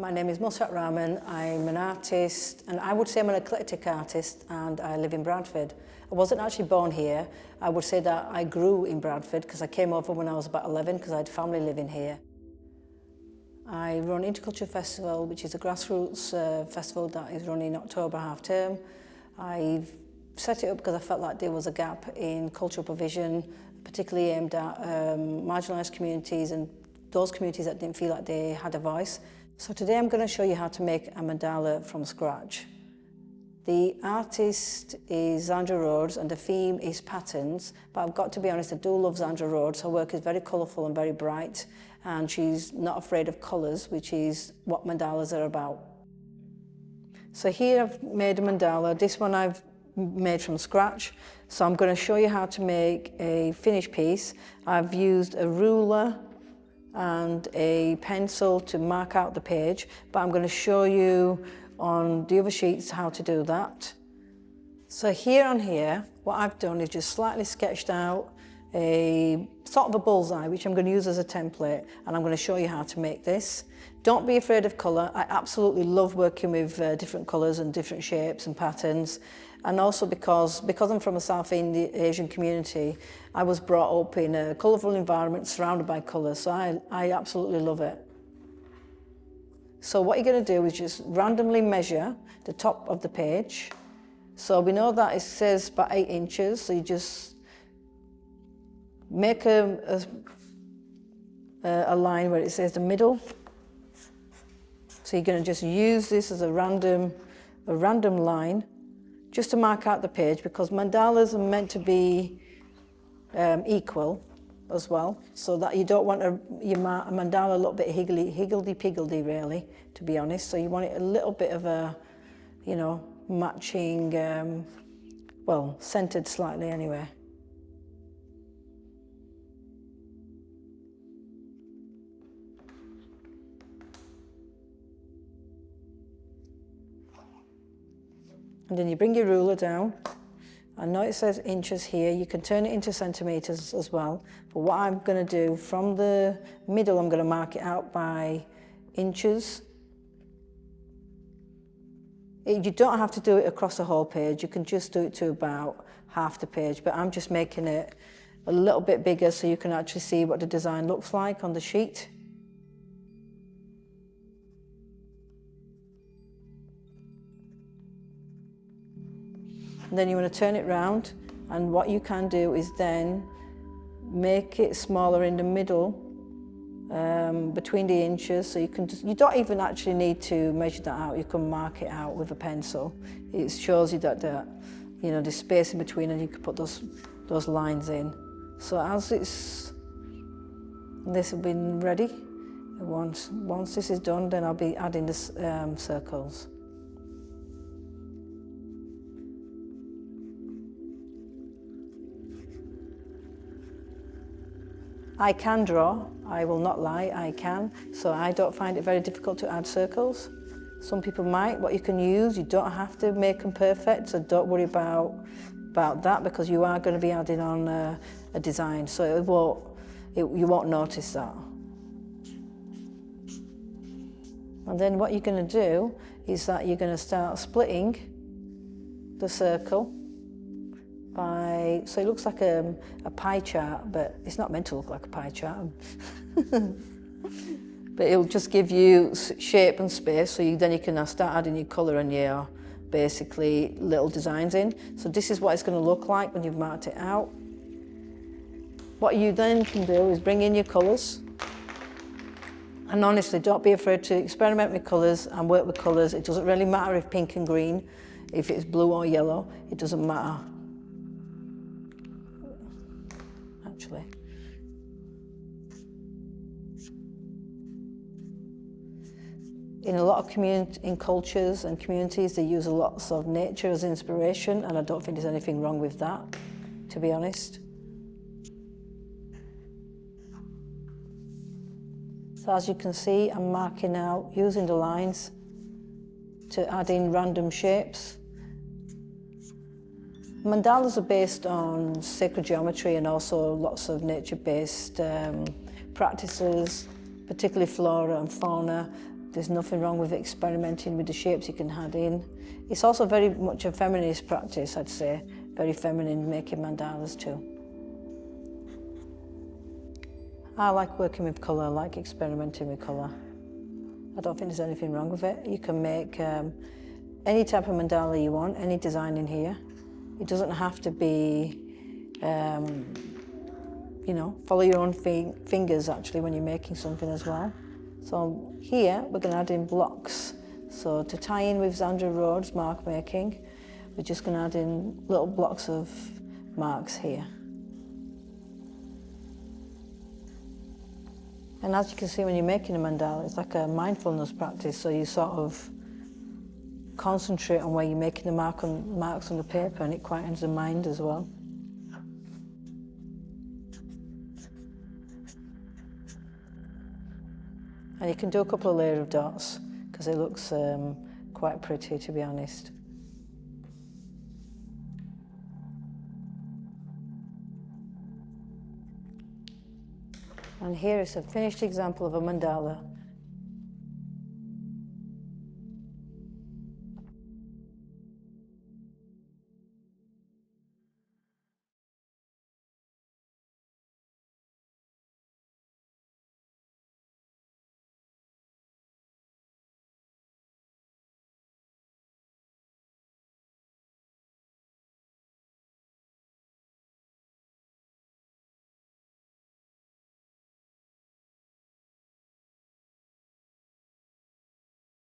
My name is Mussarat Rahman. I'm an artist, and I would say I'm an eclectic artist, and I live in Bradford. I wasn't actually born here. I would say that I grew in Bradford because I came over when I was about 11 because I had family living here. I run Interculture Festival, which is a grassroots festival that is run in October half term. I've set it up because I felt like there was a gap in cultural provision, particularly aimed at marginalised communities and those communities that didn't feel like they had a voice. So today I'm going to show you how to make a mandala from scratch. The artist is Zandra Rhodes and the theme is patterns, but I've got to be honest, I do love Zandra Rhodes. Her work is very colourful and very bright, and she's not afraid of colours, which is what mandalas are about. So here I've made a mandala. This one I've made from scratch. So I'm going to show you how to make a finished piece. I've used a ruler and a pencil to mark out the page, but I'm going to show you on the other sheets how to do that. So here, what I've done is just slightly sketched out a sort of a bullseye, which I'm going to use as a template, and I'm going to show you how to make this. Don't be afraid of colour. I absolutely love working with different colours and different shapes and patterns, and also because I'm from a South Asian community, I was brought up in a colourful environment surrounded by colour, so I absolutely love it. So what you're going to do is just randomly measure the top of the page. So we know that it says about 8 inches, so you just make a line where it says the middle. So you're going to just use this as a random line just to mark out the page, because mandalas are meant to be equal as well, so that you don't want a mandala a little bit higgledy-piggledy really, to be honest. So you want it a little bit of a, you know, matching, well, centered slightly anyway. And then you bring your ruler down. I know it says inches here, you can turn it into centimetres as well, but what I'm going to do, from the middle I'm going to mark it out by inches. You don't have to do it across the whole page, you can just do it to about half the page, but I'm just making it a little bit bigger so you can actually see what the design looks like on the sheet. And then you want to turn it round, and what you can do is then make it smaller in the middle, between the inches, so you don't even actually need to measure that out, you can mark it out with a pencil. It shows you that there's space in between, and you can put those lines in. So as this will be ready, once this is done, then I'll be adding the circles. I can draw, I will not lie, I can, so I don't find it very difficult to add circles. Some people might. What you can use, you don't have to make them perfect, so don't worry about that, because you are going to be adding on a design, so you won't notice that. And then what you're going to do is that you're going to start splitting the circle so it looks like a pie chart, but it's not meant to look like a pie chart. But it'll just give you shape and space, so then you can now start adding your colour and your basically little designs in. So this is what it's going to look like when you've marked it out. What you then can do is bring in your colours, and honestly, don't be afraid to experiment with colours and work with colours. It doesn't really matter if pink and green, if it's blue or yellow, it doesn't matter. Actually. In a lot of cultures and communities, they use lots of nature as inspiration, and I don't think there's anything wrong with that, to be honest. So as you can see, I'm marking out, using the lines to add in random shapes. Mandalas are based on sacred geometry and also lots of nature-based practices, particularly flora and fauna, There's nothing wrong with experimenting with the shapes you can add in. It's also very much a feminist practice, I'd say. Very feminine, making mandalas too. I like working with colour, I like experimenting with colour. I don't think there's anything wrong with it. You can make any type of mandala you want, any design in here. It doesn't have to be, you know, follow your own fingers actually when you're making something as well. So here we're going to add in blocks. So to tie in with Zandra Rhodes mark making, we're just going to add in little blocks of marks here. And as you can see when you're making a mandala, it's like a mindfulness practice, so you sort of concentrate on where you're making the marks on the paper, and it quietens the mind as well. And you can do a couple of layers of dots because it looks quite pretty, to be honest. And here is a finished example of a mandala.